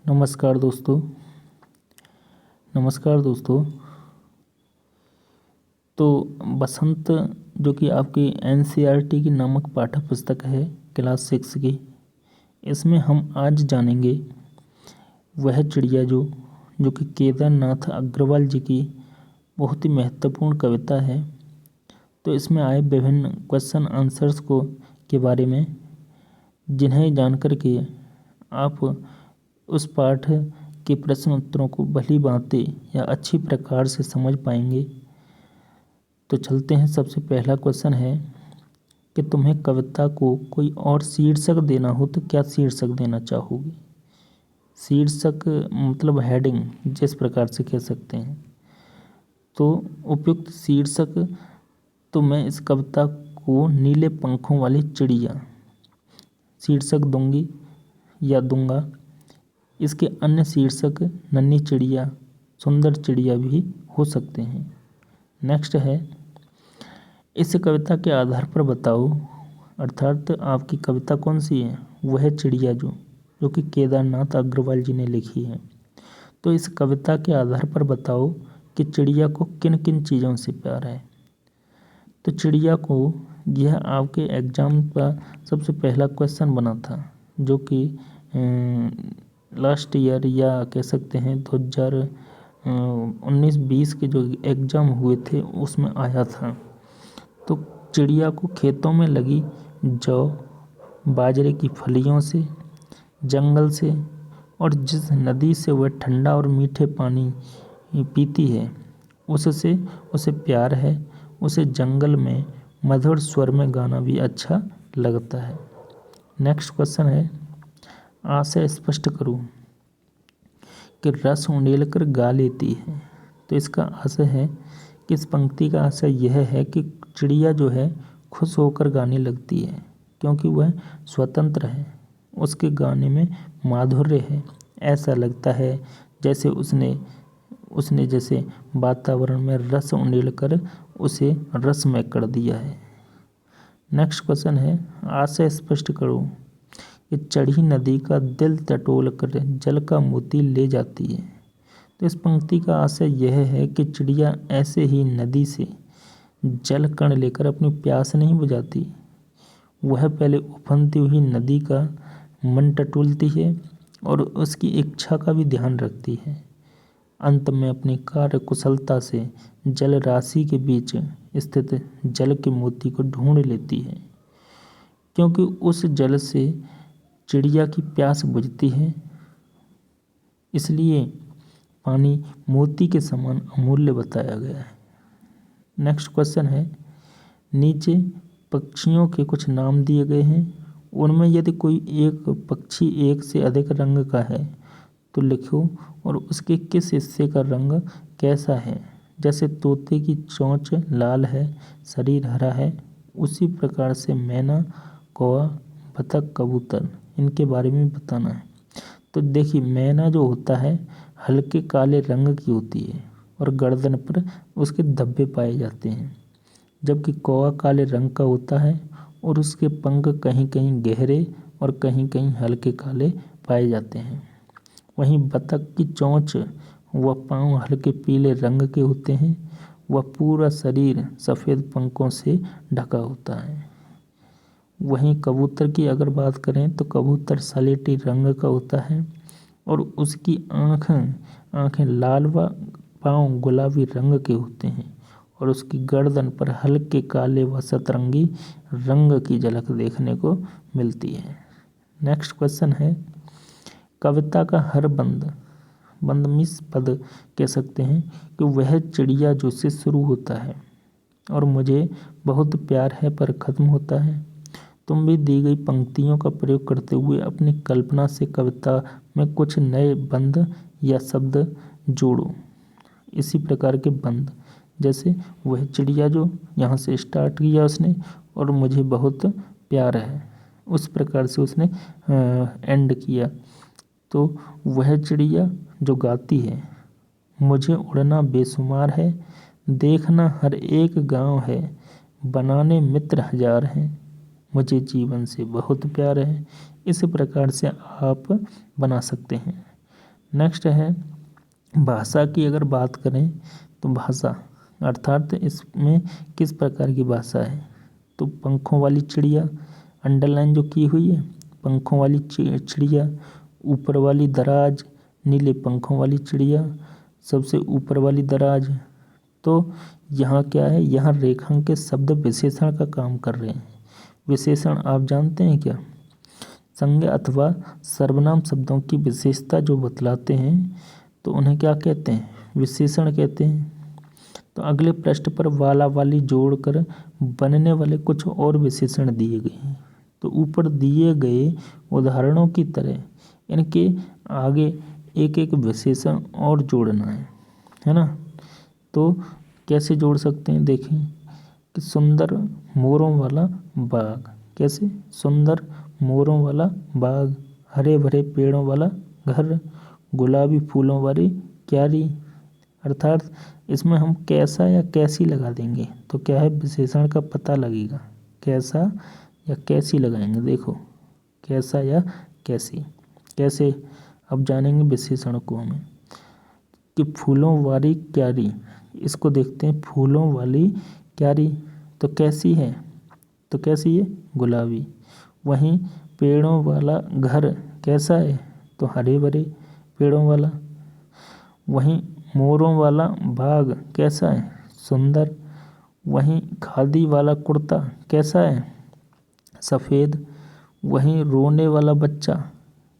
नमस्कार दोस्तों। तो बसंत जो कि आपकी एनसीईआरटी की नामक पाठ्य पुस्तक है क्लास 6 की, इसमें हम आज जानेंगे वह चिड़िया जो कि केदारनाथ अग्रवाल जी की बहुत ही महत्वपूर्ण कविता है। तो इसमें आए विभिन्न क्वेश्चन आंसर्स के बारे में, जिन्हें जानकर के आप उस पाठ के प्रश्न उत्तरों को भली भांति या अच्छी प्रकार से समझ पाएंगे। तो चलते हैं। सबसे पहला क्वेश्चन है कि तुम्हें कविता को कोई और शीर्षक देना हो तो क्या शीर्षक देना चाहोगे। शीर्षक मतलब हेडिंग जिस प्रकार से कह सकते हैं। तो उपयुक्त शीर्षक तो मैं इस कविता को नीले पंखों वाली चिड़िया शीर्षक दूंगी या दूंगा। इसके अन्य शीर्षक नन्ही चिड़िया, सुंदर चिड़िया भी हो सकते हैं। नेक्स्ट है, इस कविता के आधार पर बताओ, अर्थात आपकी कविता कौन सी है, वह चिड़िया जो कि केदारनाथ अग्रवाल जी ने लिखी है। तो इस कविता के आधार पर बताओ कि चिड़िया को किन किन चीज़ों से प्यार है। तो चिड़िया को यह आपके एग्जाम का सबसे पहला क्वेश्चन बना था, जो कि लास्ट ईयर या कह सकते हैं 2019-20 के जो एग्ज़ाम हुए थे उसमें आया था। तो चिड़िया को खेतों में लगी जौ, बाजरे की फलियों से, जंगल से और जिस नदी से वह ठंडा और मीठे पानी पीती है उससे उसे प्यार है। उसे जंगल में मधुर स्वर में गाना भी अच्छा लगता है। नेक्स्ट क्वेश्चन है, आशय स्पष्ट करो कि रस उंडेलकर गा लेती है। तो इसका आशय है कि इस पंक्ति का आशय यह है कि चिड़िया जो है खुश होकर गाने लगती है, क्योंकि वह स्वतंत्र है। उसके गाने में माधुर्य है। ऐसा लगता है जैसे उसने जैसे वातावरण में रस उंडेलकर उसे रसमय कर दिया है। नेक्स्ट क्वेश्चन है, आशय स्पष्ट करो कि चढ़ी नदी का दिल टटोल कर जल का मोती ले जाती है। तो इस पंक्ति का आशय यह है कि चिड़िया ऐसे ही नदी से जल कण लेकर अपनी प्यास नहीं बुझाती। वह पहले उफनती हुई नदी का मन टटोलती है और उसकी इच्छा का भी ध्यान रखती है। अंत में अपनी कार्य कुशलता से जल राशि के बीच स्थित जल के मोती को ढूंढ लेती है, क्योंकि उस जल से चिड़िया की प्यास बुझती है। इसलिए पानी मोती के समान अमूल्य बताया गया है। नेक्स्ट क्वेश्चन है, नीचे पक्षियों के कुछ नाम दिए गए हैं। उनमें यदि कोई एक पक्षी एक से अधिक रंग का है तो लिखो और उसके किस हिस्से का रंग कैसा है। जैसे तोते की चोंच लाल है, शरीर हरा है, उसी प्रकार से मैना, कौवा, बतख, कबूतर, इनके बारे में बताना है। तो देखिए, मैना जो होता है हल्के काले रंग की होती है और गर्दन पर उसके धब्बे पाए जाते हैं, जबकि कौवा काले रंग का होता है और उसके पंख कहीं कहीं गहरे और कहीं कहीं हल्के काले पाए जाते हैं। वहीं बतख की चोंच व पाँव हल्के पीले रंग के होते हैं। वह पूरा शरीर सफ़ेद पंखों से ढका होता है। वहीं कबूतर की अगर बात करें तो कबूतर सलेटी रंग का होता है और उसकी आँखें लाल व पाँव गुलाबी रंग के होते हैं और उसकी गर्दन पर हल्के काले व सतरंगी रंग की झलक देखने को मिलती है। नेक्स्ट क्वेश्चन है, कविता का हर बंद मिस पद कह सकते हैं कि वह चिड़िया जो से शुरू होता है और मुझे बहुत प्यार है पर ख़त्म होता है। तुम भी दी गई पंक्तियों का प्रयोग करते हुए अपनी कल्पना से कविता में कुछ नए बंद या शब्द जोड़ो। इसी प्रकार के बंद, जैसे वह चिड़िया जो यहाँ से स्टार्ट किया उसने और मुझे बहुत प्यार है, उस प्रकार से उसने एंड किया। तो वह चिड़िया जो गाती है, मुझे उड़ना बेशुमार है, देखना हर एक गांव है, बनाने मित्र हजार हैं, मुझे जीवन से बहुत प्यार है। इस प्रकार से आप बना सकते हैं। नेक्स्ट है भाषा की अगर बात करें तो भाषा अर्थात इसमें किस प्रकार की भाषा है, तो पंखों वाली चिड़िया, अंडरलाइन जो की हुई है, पंखों वाली चिड़िया, ऊपर वाली दराज, नीले पंखों वाली चिड़िया, सबसे ऊपर वाली दराज। तो यहाँ क्या है, यहाँ रेखांकित शब्द विशेषण का काम कर रहे हैं। विशेषण आप जानते हैं क्या, संज्ञा अथवा सर्वनाम शब्दों की विशेषता जो बतलाते हैं तो उन्हें क्या कहते हैं, विशेषण कहते हैं। तो अगले पृष्ठ पर वाला वाली जोड़कर बनने वाले कुछ और विशेषण दिए गए हैं। तो ऊपर दिए गए उदाहरणों की तरह इनके आगे एक एक विशेषण और जोड़ना है ना। तो कैसे जोड़ सकते हैं, देखें कि सुंदर मोरों वाला बाग, कैसे, सुंदर मोरों वाला बाग, हरे भरे पेड़ों वाला घर, गुलाबी फूलों वाली क्यारी। अर्थात इसमें हम कैसा या कैसी लगा देंगे तो क्या है, विशेषण का पता लगेगा। कैसा या कैसी लगाएंगे, देखो कैसा या कैसी। कैसे, अब जानेंगे विशेषण को हमें कि फूलों वाली क्यारी, इसको देखते हैं, फूलों वाली क्यारी तो कैसी है, तो कैसी है, गुलाबी। वहीं पेड़ों वाला घर कैसा है, तो हरे भरे पेड़ों वाला। वहीं मोरों वाला बाग कैसा है, सुंदर। वहीं खादी वाला कुर्ता कैसा है, सफ़ेद। वहीं रोने वाला बच्चा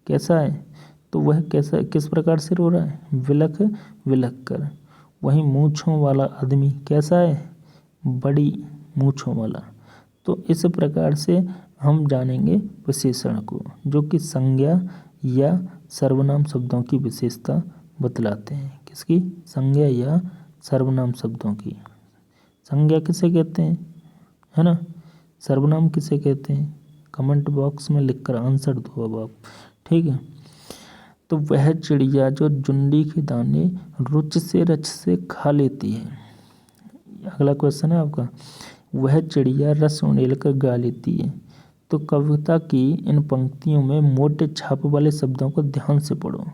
कैसा है, तो वह कैसा, किस प्रकार से रो रहा है, विलख विलख कर। वहीं मूँछों वाला आदमी कैसा है, बड़ी मूँछों वाला। तो इस प्रकार से हम जानेंगे विशेषण को, जो कि संज्ञा या सर्वनाम शब्दों की विशेषता बतलाते हैं। किसकी, संज्ञा या सर्वनाम शब्दों की। संज्ञा किसे कहते हैं, है ना, सर्वनाम किसे कहते हैं, कमेंट बॉक्स में लिखकर आंसर दो अब आप, ठीक है। तो वह चिड़िया जो जुंडी के दाने रुच से रच से खा लेती है। अगला क्वेश्चन है आपका, वह चिड़िया रस उड़ेल कर गा लेती है। तो कविता की इन पंक्तियों में मोटे छाप वाले शब्दों को ध्यान से पढ़ो।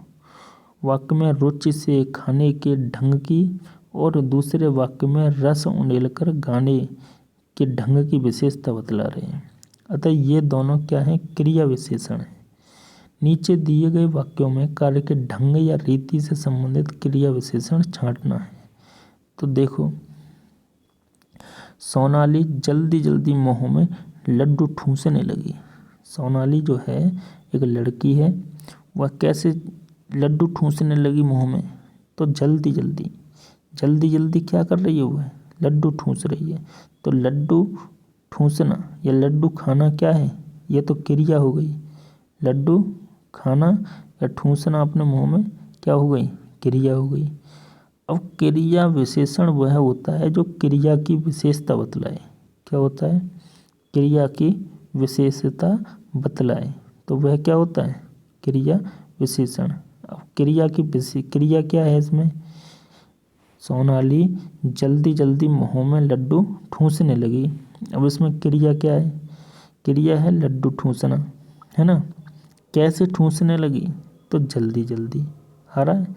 वाक्य में रुचि से खाने के ढंग की और दूसरे वाक्य में रस उड़ेल कर गाने के ढंग की विशेषता बतला रहे हैं। अतः ये दोनों क्या हैं, क्रिया विशेषण हैं। नीचे दिए गए वाक्यों में कार्य के ढंग या रीति से संबंधित क्रिया विशेषण छांटना है। तो देखो, सोनाली जल्दी जल्दी मुँह में लड्डू ठूंसने लगी। सोनाली जो है एक लड़की है, वह कैसे लड्डू ठूंसने लगी मुँह में, तो जल्दी जल्दी। जल्दी जल्दी क्या कर रही है, वह लड्डू ठूंस रही है। तो लड्डू ठूंसना या लड्डू खाना क्या है, ये तो क्रिया हो गई। लड्डू खाना या ठूंसना अपने मुंह में क्या हो गई, क्रिया हो गई। अब क्रिया विशेषण वह होता है जो क्रिया की विशेषता बतलाए। क्या होता है, क्रिया की विशेषता बतलाए, तो वह क्या होता है, क्रिया विशेषण। अब क्रिया की क्रिया क्या है इसमें, सोनाली जल्दी जल्दी मुँह में लड्डू ठूंसने लगी। अब इसमें क्रिया क्या है, क्रिया है लड्डू ठूंसना, है ना। कैसे ठूंसने लगी, तो जल्दी जल्दी, आ रहा है।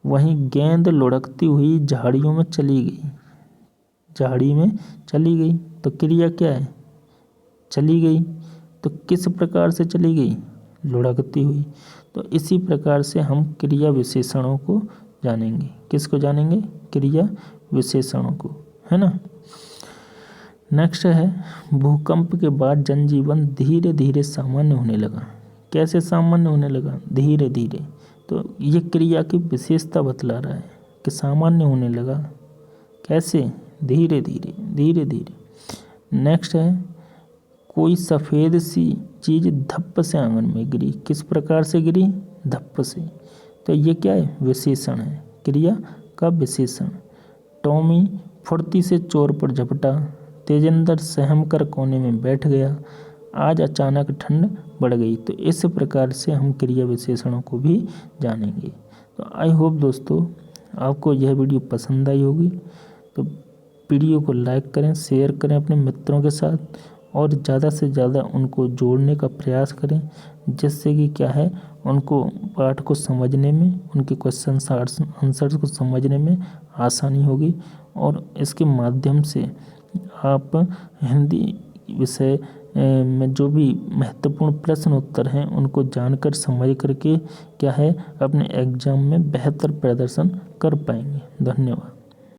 वहीं गेंद लुढ़कती हुई झाड़ियों में चली गई। झाड़ी में चली गई तो क्रिया क्या है, चली गई। तो किस प्रकार से चली गई, लुढ़कती हुई। तो इसी प्रकार से हम क्रिया विशेषणों को जानेंगे। किसको जानेंगे, क्रिया विशेषणों को, है ना। नेक्स्ट है, भूकंप के बाद जनजीवन धीरे धीरे सामान्य होने लगा। कैसे सामान्य होने लगा, धीरे धीरे। तो ये क्रिया की विशेषता बतला रहा है कि सामान्य होने लगा। कैसे, धीरे धीरे धीरे धीरे। नेक्स्ट है, कोई सफ़ेद सी चीज़ धप्प से आंगन में गिरी। किस प्रकार से गिरी, धप्प से। तो ये क्या है, विशेषण है, क्रिया का विशेषण। टॉमी फुर्ती से चोर पर झपटा। तेजेंद्र सहम कर कोने में बैठ गया। आज अचानक ठंड बढ़ गई। तो इस प्रकार से हम क्रिया विशेषणों को भी जानेंगे। तो आई होप दोस्तों आपको यह वीडियो पसंद आई होगी। तो वीडियो को लाइक करें, शेयर करें अपने मित्रों के साथ और ज़्यादा से ज़्यादा उनको जोड़ने का प्रयास करें, जिससे कि क्या है, उनको पाठ को समझने में, उनके क्वेश्चन आंसर्स को समझने में आसानी होगी। और इसके माध्यम से आप हिंदी विषय में जो भी महत्वपूर्ण प्रश्न उत्तर हैं उनको जानकर समझ करके क्या है, अपने एग्जाम में बेहतर प्रदर्शन कर पाएंगे। धन्यवाद।